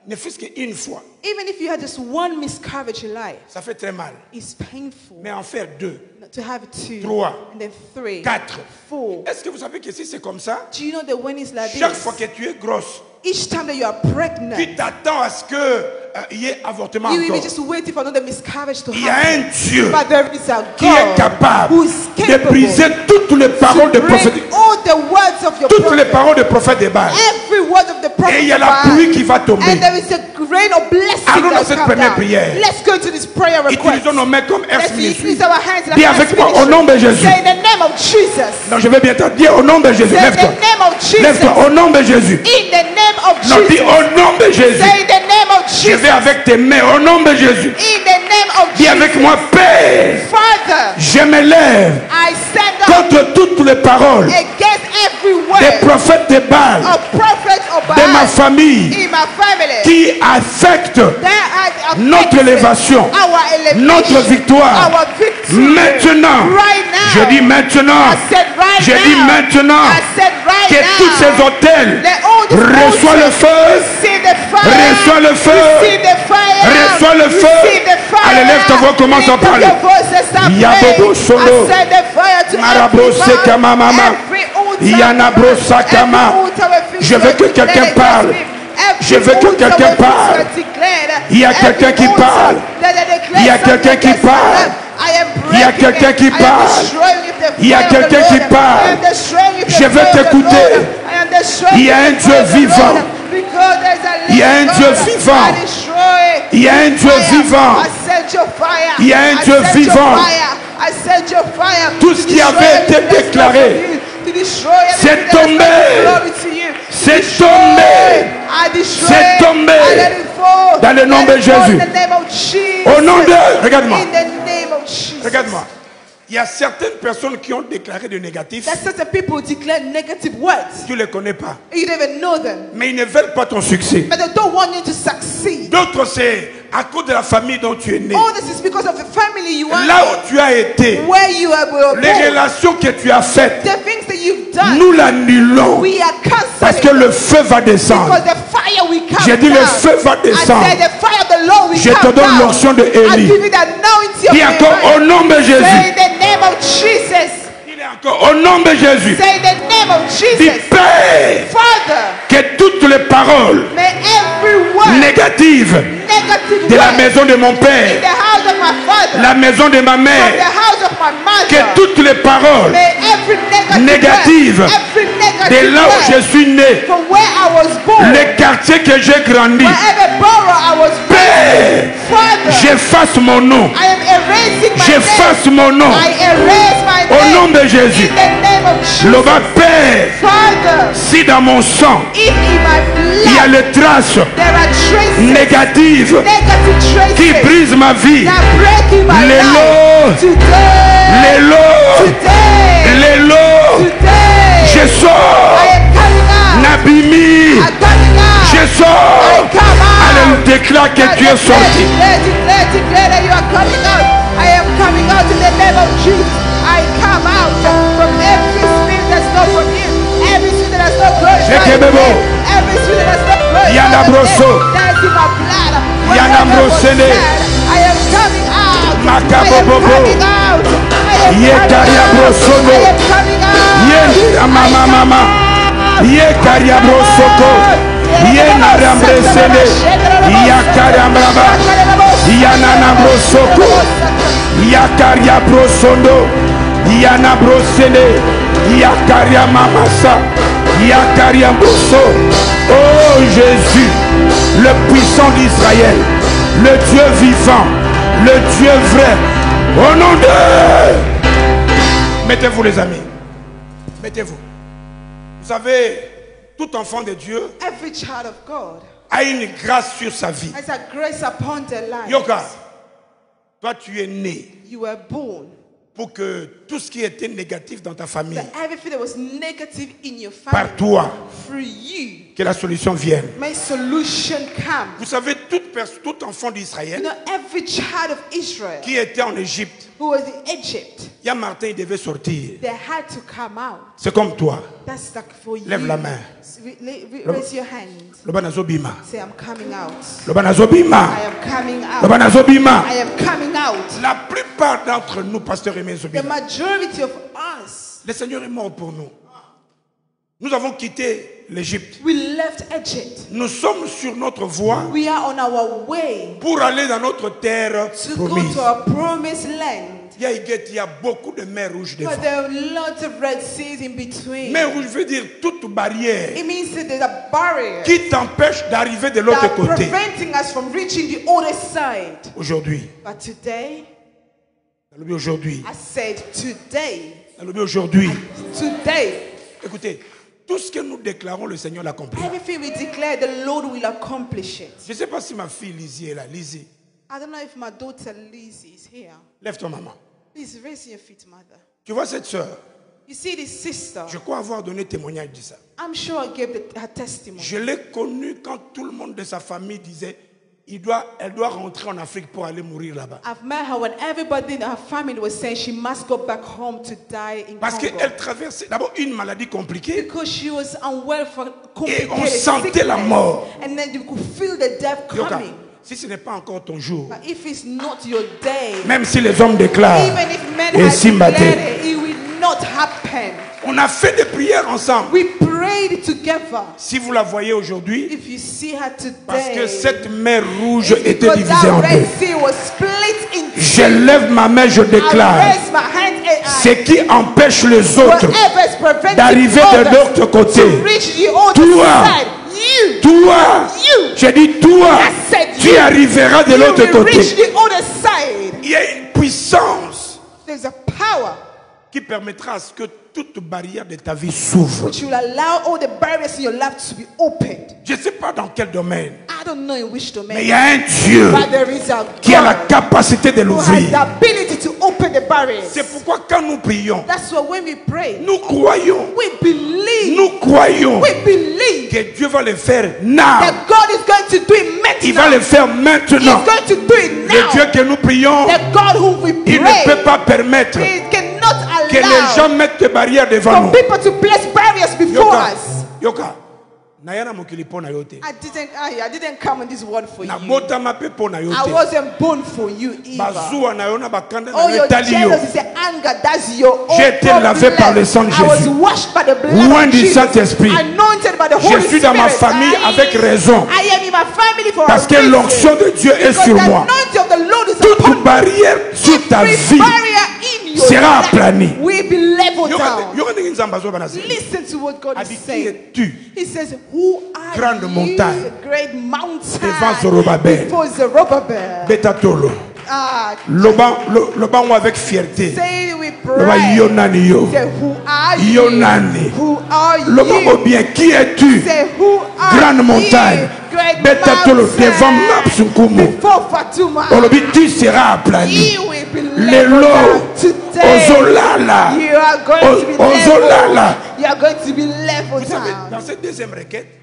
ne fût-ce qu'une fois, Even if you had just one miscarriage in life, ça fait très mal. it's painful. Mais en faire 2, To have 2, 3, and then 3, 4. 4. Est-ce que vous savez que si c'est comme ça, Do you know that when it's like chaque this, fois que tu es grosse, each time that you are pregnant, tu t'attends à ce qu'il y ait avortement you will be encore. just waiting for another miscarriage to Il y a happen. un Dieu But there is a qui est God capable who is de capable briser toutes les paroles de to break prophète, all the words of your toutes les prophet. paroles de prophète de Baal. Every word of the prophet. Et il y a la of Baal. pluie qui va tomber. And there is a rain of blessing Allons dans that cette come première down. prière. Let's go to this prayer request. Utilisons nos mains comme Let's Earth Ministry. use our hands like Dis Earth avec moi au ministry. nom de Jésus. Say in the name of Jesus. Non, je vais bientôt dire au nom de Jésus. Say in Lève-toi. the name of Jesus. Lève-toi au nom de Jésus. In the name of Non, dis Jesus. au nom de Jésus. Say in the name of Je Jesus. vais avec tes mains au nom de Jésus. In the name of Dis avec Jesus. moi, Père, Father, je me lève I stand up contre toutes les paroles against every des word prophètes de Baal, of prophets of de ma Baal famille, in my family qui affectent that has notre affected élévation, our elevation, notre victoire. our victory. Maintenant, Right now. je dis maintenant, I said right je now. dis maintenant, I said right que now. tous ces hôtels Let all these reçoivent le altars feu, receive the fire. reçois le feu, Receive the fire. reçois le feu. Receive the fire. Allez, lève ta voix, commence à Lift up parler. your voice and start Yabobo praying. solo. I send the fire to Marabo every bar, seka mama. every altar, Yanabro sakama. every altar with Je veux que let quelqu'un it parle. declare. Every Je veux que altar quelqu'un with parle. declare. Il y a Every quelqu'un qui altar parle. that they declare Il y a something quelqu'un qui against parle. them. I am Il y a breaking quelqu'un it. qui I am parle. destroying with the Il y a fire of the quelqu'un qui Lord. parle. I am destroying with the Je veux fire of the t'écouter. Lord. I am destroying Il y a with un the Dieu fire of the vivant. Lord. Because there's a Il y a un living Dieu God. vivant. I destroy Il y a un Dieu fire. vivant. I send your fire. Il y a un I Dieu send vivant. your fire. I send your fire. Tout ce to qui destroy avait été everything that's not déclaré, from you. To destroy c'est everything that's not tombé. glory to you. C'est Destroy. tombé. I destroy. C'est tombé. I let it fall. Dans le nom Let de it fall Jésus. in the name of Jesus. Au nom de... Regarde-moi. In the name of Jesus. Regarde-moi. Il y a certaines personnes qui ont déclaré de négatif. That certain people declare negative words. Tu ne les connais pas. You don't even know them. Mais ils ne veulent pas ton succès. But they don't want you to succeed. D'autres, c'est à cause de la famille dont tu es né. All this is because of the family you are Là où tu as été, where you were les born. relations que tu as faites, The things that you've done, nous l'annulons. we are Parce que canceling. le feu va descendre. Because the fire will come J'ai dit down. le feu va I descendre. said the fire of the Lord will Je te come donne down. l'onction de I Élie. give you the anointing of Dis encore au Elijah. nom de Say Jésus. in the name of Jesus. Dis encore au nom de Jésus. Say in the name of Dis Jesus. Père, Father, que toutes les paroles may every word négatives negative de la word maison de mon in père, the house of my father, la maison de ma from the mère, house of my que mother, toutes les paroles may every négatives word, every de negative là où je word suis né, from where I was born, les quartiers que j'ai grandi, wherever borough I was Père, born, Father, j'efface mon nom. I am erasing my J'efface name. mon nom. I erase my Au name nom de Jésus. in the name of Jesus. Leva Père, Father, si dans mon sang, if in my il y a blood les traces there are traces, négatives negative qui traces brisent ma vie, that break in my les life, lots, today, les lots, today, les lots, today, je sors. I am coming out. Nabimi, I'm coming out. je sors. I come out. Allez, déclare que tu es sorti. Declare that you are coming out. I am coming out in the name of Jesus. I come out from every sin that's not from you. Every sin that has not glorified Sheke your bebo. name. Every sin that has not glorified Yana your broso. name. That is in my blood. Yana Whatever was brosene. said, I am coming out. Makabobobo. I am coming out. I am Ye coming karia out. brosono. I am coming out. Ye mama mama. Ye karia brosoko. Ye naramresene. Ya karambraba. Ya nana brosoko. Ya karia brosondo. Ya na brosene. Ya karia mamasa. Ya karia broso. Oh Jésus, le puissant d'Israël, le Dieu vivant, le Dieu vrai. Au nom de... Mettez-vous les amis. Mettez-vous. Vous savez, tout enfant de Dieu Every child of God a une grâce sur sa vie. has a grace upon their lives. Yoka, toi tu es né You were born. pour que tout ce qui était négatif dans ta famille, That everything that was negative in your par family, toi, through you, que la solution vienne. may solution come. Vous savez, tout enfant You d'Israël know, every child of Israel qui était en Égypte, who was in Egypt, il y a Martin, il devait sortir. they had to come out. C'est comme toi. That's like for you. Lève la main. Raise your hand. Le banazobima. Say, I'm coming out. Le banazobima. I am coming Le out. banazobima. I am coming out. La plupart d'entre nous, pasteur Aimé The Zobima, majority of us, le Seigneur est mort pour nous. Nous avons quitté l'Égypte. we left Egypt. Nous sommes sur notre voie We are on our way pour aller dans notre terre to go promise. to our promised land. Il y a beaucoup de mers rouges devant. But there are lots of red seas in between. Mer rouge veut dire toute barrière It means that there's a barrier qui t'empêche d'arriver de l'autre that côté. preventing us from reaching the other side. Aujourd'hui, But today, aujourd'hui, I said today, aujourd'hui, today, écoutez, tout ce que nous déclarons, le Seigneur l'accomplira. everything we declare, the Lord will accomplish it. Je ne sais pas si ma fille Lizzie est là. Lizzie, I don't know if my daughter Lizzie is here. lève ton maman. Please raise your feet, mother. Tu vois cette soeur, You see this sister? je crois avoir donné témoignage de ça. I'm sure I gave her testimony. Je l'ai connue quand tout le monde de sa famille disait elle doit rentrer en Afrique pour aller mourir là-bas. I've met her when everybody in her family was saying she must go back home to die in Parce Congo. qu'elle traversait d'abord une maladie compliquée. Because she was unwell for Et on complicated sentait la sickness. mort. And then you could feel the death Yoka, coming. si ce n'est pas encore ton jour, But if it's not your day, même si les hommes déclarent, even if men et have si declared matin, it, it will not happen. on a fait des prières ensemble. We prayed together. Si vous la voyez aujourd'hui, If you see her today, parce que cette mer rouge it's était because divisée en that Red deux. Sea was split in Je two. lève ma main, je I déclare, raise my hand and ce I qui empêche les autres whatever's preventing d'arriver de others l'autre côté, to reach the other Toi. side. You, toi, You. j'ai dit toi, I said tu you. arriveras de you l'autre will reach côté. the other side. Il y a une puissance There's a power qui permettra à ce que toute barrière de ta vie s'ouvre. which will allow all the barriers in your life to be opened. Je ne sais pas dans quel domaine, I don't know in which domain, mais il y a un Dieu but there is a qui a la God capacité de who has l'ouvrir. the ability to open open the barriers. C'est pourquoi quand nous prions, That's why when we pray, nous croyons, we believe. nous croyons We believe que Dieu va le faire now. that God is going to do it Il va maintenant. le faire He's maintenant. going to do it Le Dieu now. que nous prions, The God whom we il ne pray, peut pas permettre He cannot que les gens allow mettent des barrières devant for nous. people to place barriers before Yoka, us. yoka. Nayana mokili po na yote. I didn't come in this world for Na you. bota mape po na I yote. wasn't born for you either. Bazuwa na yona bakanda na Oh, your metali yo. jealousy, your anger, that's your own J'ai été lavé problem. par le sang de I was Jésus. washed by the blood Loin of du Jesus. Saint-Esprit. Anointed by the Je Holy suis Spirit. dans ma famille avec raison. I am in my family for Parce a que reason. l'onction de Dieu est Because sur the moi. anointing of the Lord is Toute upon me. barrière sur ta Every vie barrier in your sera life aplanie. will be leveled down. Yoka ndenge nzamba zo bana se. Listen to what God is Adi qui saying. es-tu? He says, who are Grande you? montagne. A great mountain. Devant Zorobabel. Before Zerubbabel. Betatolo. Ah, Lobango avec fierté. say it with Loba pride. yo nani yo. Say, who are Yo you? nani. Who are Lobango you? bien, qui es-tu? Say, who are Grande montagne. you? Great Betatolo mountain. devant Mapsukumu. Before Fatuma. Olobi tu seras aplani. You will be Lelo. leveled down today. Ozolala. You are going to be Ozolala. leveled. You are going to be leveled Vous savez, down. dans cette deuxième requête,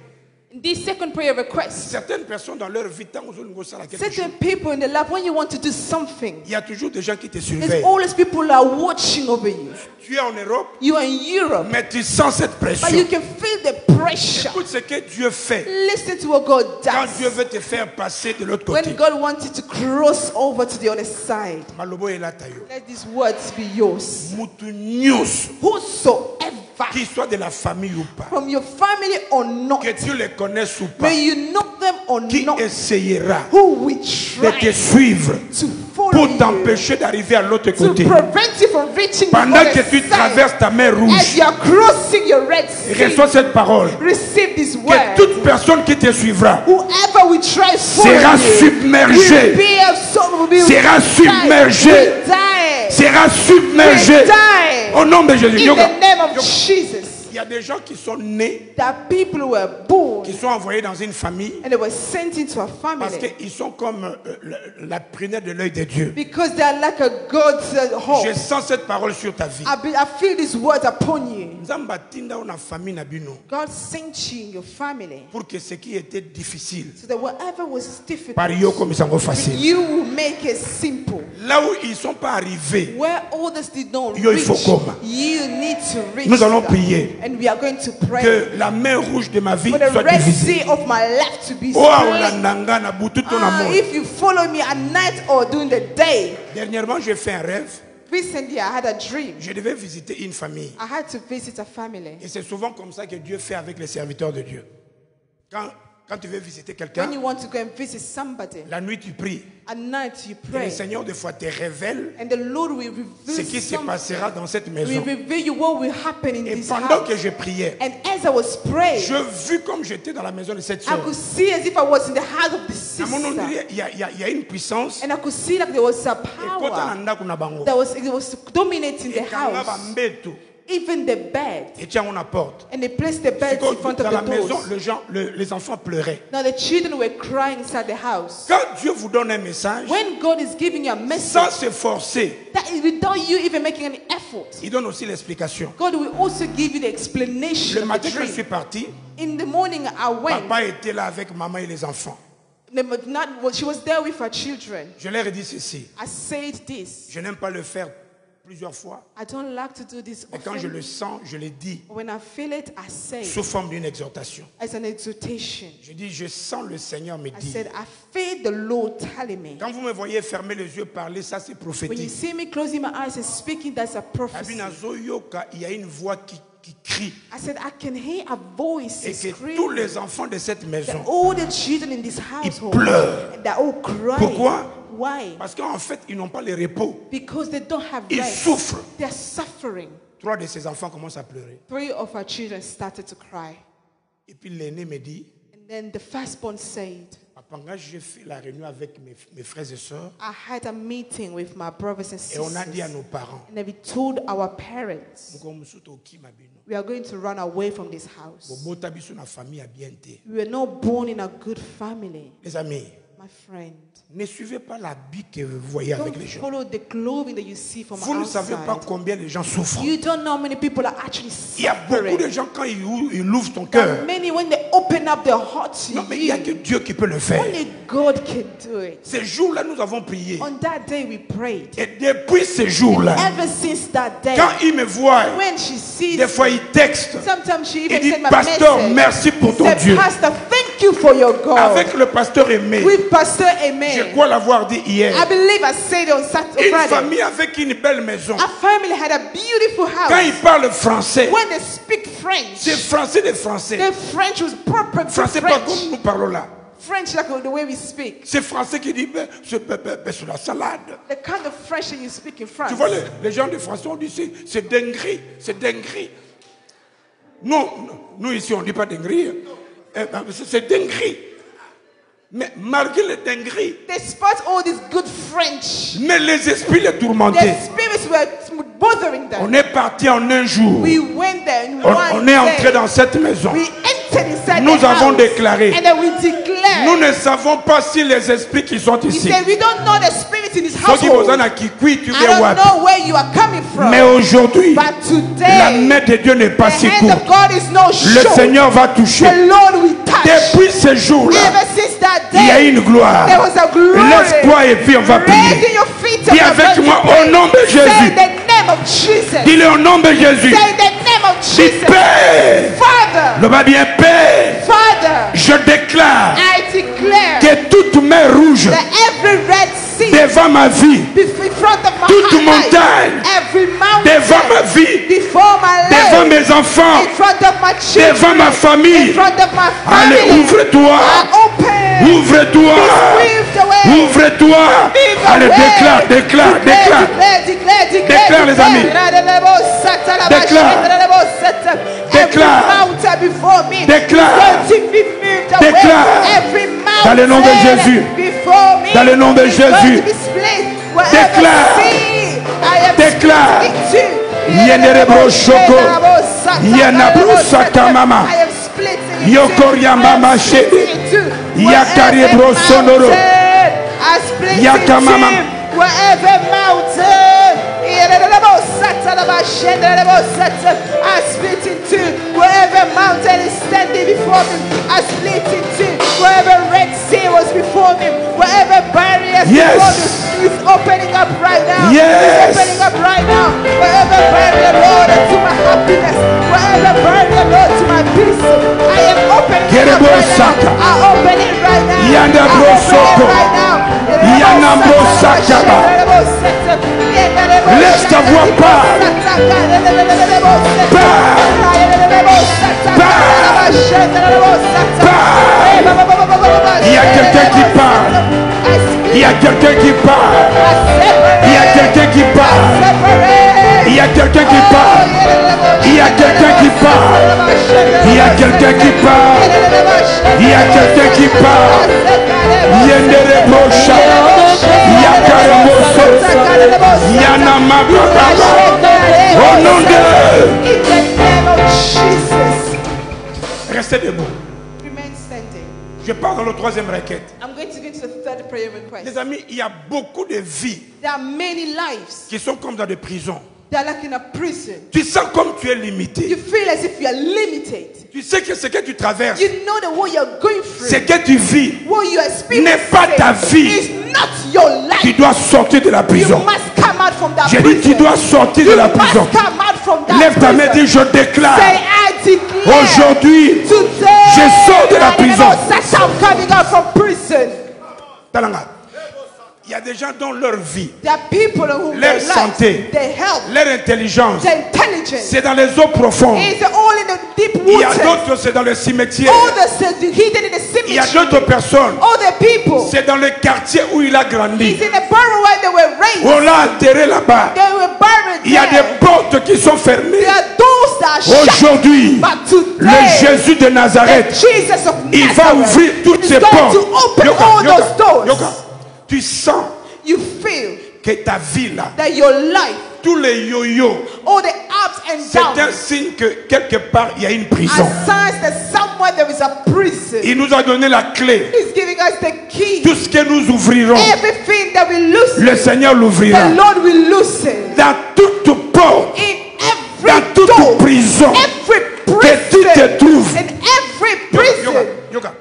This second prayer request. certaines personnes dans leur vie, tant qu'ils ont quelque chose, Certain people in the life, when you want to do something, il y a toujours des gens qui te there's surveillent. always people who are watching over you. Tu es en Europe, You are in Europe, mais tu sens cette but pression. you can feel the pressure. Écoute ce que Dieu fait Listen to what God quand Dieu does. veut te faire passer de l'autre côté. When God wants you to cross over to the other side, Malobo est là, tayo. let these words be yours. Mutu nyos, Whosoever, qu'il soit de la famille ou pas, from your family or not, que tu les connaisses ou pas, may you know them or qui not, essayera who will de te try suivre to follow pour you, t'empêcher d'arriver à l'autre to côté. prevent you from reaching the Pendant other que tu side. traverses ta mer As rouge, you are crossing your Red Sea, reçois cette parole. receive this Que word. toute personne qui te suivra Whoever will try sera follow you submergé, sera submergé, will die. sera submergé Will die. au nom de Jésus. In Yoga. the name of Jesus. Il y a des gens qui sont nés, That people were born qui sont envoyés dans une famille and they were sent into a parce family qu'ils sont comme la prunelle de l'œil de Dieu. because they are like a God's hope. Je sens cette parole sur ta vie. I feel these words upon you. Nzamba tinda una famille na bino God sent you in your family pour que ce qui était difficile so that whatever was difficult, par yo comme ça facile. you will make it simple. Là où ils sont pas arrivés, Where others did not Yo, il faut reach, comme. you need to reach. nous allons them. prier And we are going to pray que la main rouge de ma vie for the soit Red divisée. Sea of my life to be Oh, split. Olandanga na butu ton amour. If you follow me at night or during the day. Dernièrement, j'ai fait un rêve. Recently, I had a dream. Je devais visiter une famille. I had to visit a family. Et c'est souvent comme ça que Dieu fait avec les serviteurs de Dieu. Quand tu veux visiter quelqu'un, When you want to go and visit somebody, la nuit tu pries. at night you Et le pray. Seigneur, des fois, te révèle And the Lord will ce reveal qui se something. passera dans cette Will maison. reveal you what will happen in Et this pendant house. que je priais, And as I was praying, je vis comme j'étais dans la maison de cette I soeur. could see as if I was in the house of the À mon sister. endroit, il y a une puissance. And I could see like there was a Et quand power on a kuna bango, that was dominating the et quand on a house, bambeto, even the bed. et tiens on la porte. And they placed the bed in front Dans la of the maison, doors. les enfants pleuraient. Now the children were crying inside the house. Quand Dieu vous donne un message, When God is giving you a sans message, se forcer, that is without you even making any effort, il donne aussi l'explication. God will also give you the explanation Le of the matin que je suis dream. parti, In the morning, I went. papa était là avec maman et les enfants. She was there with her children. Je leur ai dit ceci. I said this. Je n'aime pas le faire plusieurs fois. I don't like to do this Mais quand je often. le sens, je le dis When I feel it, I say sous it forme d'une exhortation. as an exhortation. Je dis, je sens le Seigneur me I dire. said, I feel the Lord telling me. Quand vous me voyez fermer les yeux parler, ça c'est When you prophétique. see me closing my eyes and speaking, that's a prophecy. Abinazo yoka, il y a une voix qui crie. I said, I can hear a voice Et que tous screaming. les enfants de cette maison, All the children in this household, pleurent. they're all crying. Pourquoi? Why? parce qu'en fait, ils n'ont pas le repos. Because they don't have Ils rest. souffrent. They're suffering. 3 de ces enfants commencent à pleurer. 3 of our children started to cry. Et puis l'aîné me dit, And then the firstborn said, papa, quand j'ai fait la réunion avec mes frères et sœurs, I had a meeting with my brothers and et on a sisters. dit à nos parents, And then we told our parents, we are going to run away from this house. Bobota biso na famille a bien été. We were not born in a good family. Les amis, My friend, ne suivez pas l'habit que vous voyez avec les don't gens. follow the clothing that you see from Vous ne savez pas outside. combien les gens souffrent. You don't know how many people are actually Il y a beaucoup de suffering. gens quand ils ouvrent ton cœur. Many, when they open up their heart to Non, mais il n'y a que you, Dieu qui peut le faire. only God can do it. Ces jours-là, nous avons prié. On that day we prayed. Et depuis ces jours-là, Ever since that day, quand ils me voient, when she sees des fois me, ils textent. sometimes she Il even dit, sent my Pasteur, message. merci pour ton Say, Dieu. Pastor, thank you for your God. Avec le pasteur Aimé, With Pastor je Amen. crois l'avoir dit hier. I believe I said it on Saturday. Une Friday. famille avec une belle maison. Our family had a beautiful Quand house. ils parlent français, When they speak French, c'est français des français. the French was proper Français pas French. comme nous parlons là. French like the way we speak. C'est français qui dit, ben, sur la salade. The kind of French that you speak in France. Tu vois, les gens de français ont dit, c'est dinguerie, c'est dinguerie. Nous ici, on ne dit pas dinguerie. C'est dinguerie. Mais malgré les dingueries, Despite all this good French, mais les esprits les their tourmentaient. spirits were bothering them. On est parti en un jour. We went there in On one est entré day. dans cette maison. We entered inside Nous the avons house, déclaré. and then we declared. Nous ne savons pas si les esprits qui sont He ici, said, we don't know the spirits in this ceux qui vous household. en a qui cuit, tu I viens don't wapi. know where you are coming from. Mais aujourd'hui, But la today, main de Dieu n'est pas the si hand courte. of God is no Le short. Seigneur va toucher. The Lord will touch. Depuis ce jour-là, Ever since that il y a day, une gloire. there was a glory. Laisse-toi et puis on va prier. Raising your feet Dis and avec we're moi going to au nom de pray. Say Jésus. the name of Jesus. Dis-le au nom de Jésus. Say the name of Dis Jesus. Père. Father, Le va bien Père. Father, Je déclare I declare que toute main rouge that every red sea devant ma vie, in front of my toute life, montagne every mountain devant ma vie, before my devant life, mes enfants, in front of my children, devant ma in famille. front of my Allez, family, ouvre-toi. are open. Ouvre-toi. Be swept away. Ouvre-toi. Move Allez, away. déclare, déclare, déclare. Déclare, les amis. Déclare. Déclare. Every mountain before me Déclare. is going to be moved away. Déclare. Every mountain Dans le nom de Jésus. before me Dans le nom de is Jésus. going to be split. Wherever Déclare. sea I am Déclare. splitting to. Yenderebo shoko. Yenabro sakamama. I am splitting Yokoryamama into. I am shede. splitting into. Yakarebro Wherever sonoro. mountain I split Yakamama. into. Wherever mountain I split into. Wherever mountain is standing before me, I split into. Wherever Red Sea was before me, wherever barriers Yes. before me is opening up right now. Yes. It's opening up right now. Wherever barrier, Lord, to my happiness. Wherever barrier, Lord, to my peace. I am opening it up right Saka. now. I open it right now. Yanda I bro open soko. it right now. Yana bro sakaba. Laisse ta voix parle. Il y a quelqu'un qui parle. Il y a quelqu'un qui parle. Il y a quelqu'un qui parle. Il y a quelqu'un qui parle. Il y a quelqu'un qui parle. Il y a quelqu'un qui parle. Il y a quelqu'un qui parle. Yendere Mosha. Yakare Moso. Yanama Baba. Au nom de... In the name of Jesus. Restez debout. Remain standing. Je pars dans le troisième requête. I'm going to go to the third prayer request. Les amis, il y a beaucoup de vies There are many lives qui sont comme dans des prisons. that are like in a prison. Tu sens comme tu es You limité. feel as if you are limited. Tu sais que ce que tu traverses, You know that what you're going through, ce que tu vis, what you are experiencing, n'est pas ta vie. is not your life. tu dois sortir de la You prison. must come out from that J'ai dit, tu prison. dois sortir de You la prison. must come out from that Lève ta main et prison. dis, je déclare. Say, I declare. Aujourd'hui, Today, je sors de la prison. I'm coming out from prison. Talanga, il y a des gens dans leur vie, There are people who leur their santé, lives, their health, leur intelligence, their intelligence c'est dans les eaux profondes. is all in the deep Il y a waters. d'autres, c'est dans le cimetière. All the hidden in the Il y a cemetery. d'autres personnes, All the people c'est dans le quartier où il a grandi. is in the borough where they were raised. On l'a enterré là-bas. They were buried Il y a there. des portes qui sont fermées. There are doors that are shut. Aujourd'hui, But le today, Jésus de the Nazareth, Jesus of il va Nazareth ouvrir toutes is ces going portes. to open Yoka, all Yoka, those doors. Yoka. Tu sens You feel que ta vie là, that your life, tous les yo-yo, all the ups and c'est un downs, signe que quelque part il y a une prison. are signs that somewhere there is a prison. Il nous a donné la clé. He's giving us the key. Tout ce que nous ouvrirons, Everything that we loosen, le Seigneur l'ouvrira. the Lord will loosen. Dans toute porte, In dans every toute door, prison every que tu te prison, trouves. in every Yoga, prison. yoga.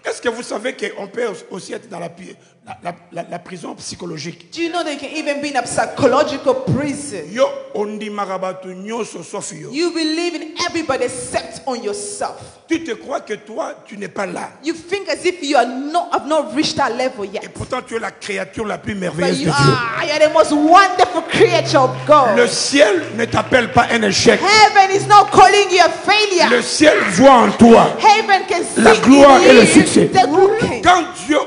Est-ce que vous savez qu'on peut aussi être dans la prison psychologique? Do you know that you can even be in a psychological prison? Yo ondi marabatu nyoso sauf yo. You believe in everybody except on yourself. Tu te crois que toi tu n'es pas là. You think as if you are not have not reached that level Et yet. pourtant tu es la créature la plus But merveilleuse de you Dieu. are the most wonderful creature of God. Le ciel ne t'appelle pas un échec. Heaven is not calling you a failure. Le ciel voit en toi. Heaven can see La gloire in et le you succès. the good king. Quand Dieu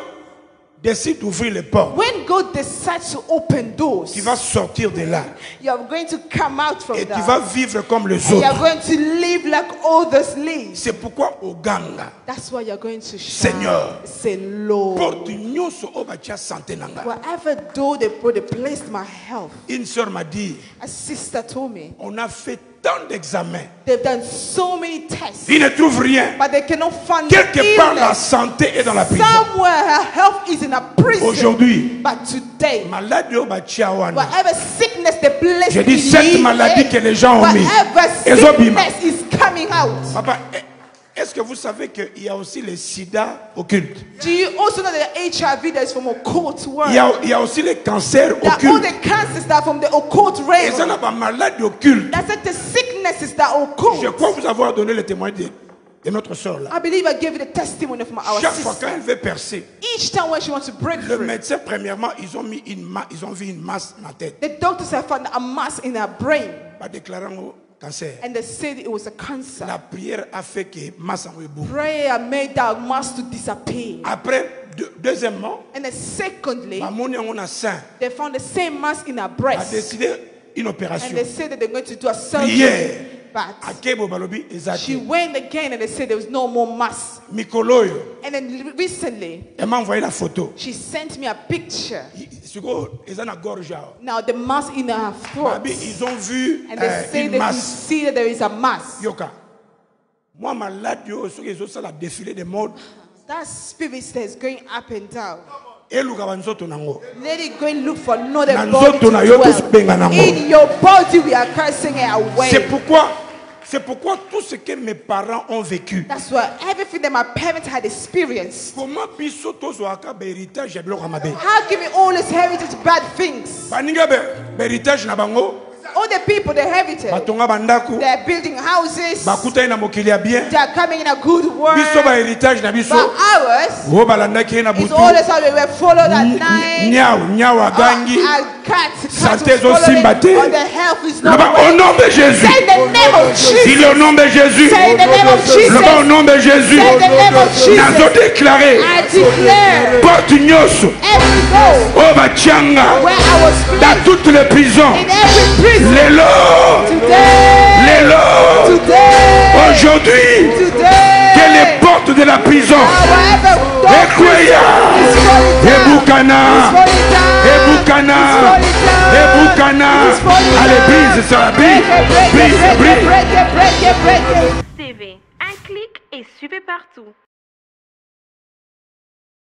décide d'ouvrir les portes, When God decides to open doors, tu vas sortir de là you are going to come out from et tu that. vas vivre comme les And you are autres. going to live like others live. C'est pourquoi au Ganga, That's why you're going to shine. Seigneur, Say, Lord, porte nyonso o batia santé nanga. whatever door they placed my health. Une sœur m'a dit, A sister told me on a fait tant d'examens, they've done so many tests, ils ne trouvent rien. but they cannot find Quelque part, la illness. santé est dans la prison. Somewhere her health is in a prison. Aujourd'hui, But today, maladie au batia wana. whatever sickness they placed Je dis in cette you, maladie que les gens ont mis. whatever Elles ont bimé. sickness is coming out. Papa, est-ce que vous savez qu'il y a aussi le sida occulte? Do you also know that the HIV that is from occult world? Il y a aussi le cancer That all occulte. the cancers that are from the occult Et ça realm. n'a pas maladie occulte. That's like the sicknesses that are occult. Je crois vous avoir donné le témoignage de notre soeur là. I believe I gave you the testimony from our Chaque fois sister. quand elle veut percer, Each time when she wants to break le free, médecin premièrement ils ont vu une masse dans la tête, the doctors have found a mass in her brain, pas déclarant au cancer. and they said it was a cancer. La prière a fait que masse en bout. Prayer made that mass to disappear. Après, deuxièmement, And then secondly, la monnaie on a saint they found the same mass in her a breast, décidé une and opération. they said that they're going to do a surgery. Prière. But Akebo balobi she ezaki. went again, and they said there was no more mass. Mikoloyo, And then recently, elle m'a envoyé la photo. she sent me a picture. Siko eza na gorge yao. Now the mass in her throat, Babi, ils ont vu and they say une they can masse. see that there is a mass. Yoka. Moi malade yo soki ezo la défilé de mode. That spirit that is going up and down. Eluka banzoto nango. Let it go and look for another Na body to nzoto na yo tobenga dwell. nango. In your body, we are cursing it away. C'est pourquoi tout ce que mes parents ont vécu. That's why everything that my parents had experienced. Comment biso tozoaka ba héritage ya biloko mabe. How can we always heritage bad things? Baninga ba héritage na bango. All the people they heritage, Batonga bandaku. they're building houses. Bakuta ina mokili ya bien. They are coming in a good world. Biso ba héritage na biso. But ours Wo balandaki na is butu. always how we were followed at night. Nyao agangi. Cats Santé was following, simba te. or the health is not Là-bas, au well. nom de Jésus. Say in the name of Jesus. Dis au nom de Jésus. Say in the name of Jesus. Là-bas, au nom de Jésus. Say in the name of Jesus. Nazo déclaré. I declare Porte nyoso. every door Oh bachanga. where I was Dans placed toutes les prisons. in every prison Lélo. today, Lélo. today, Aujourd'hui. today, Que les portes de la prison. however door Ekweya. is falling down, Ebukana. is falling down, Ebukana. is falling down, Ebukana. is falling Allez, down. brise ça. Break it, break it, Brise, break it, brise. break it, break it, break it. TV. Un clic et suivez partout.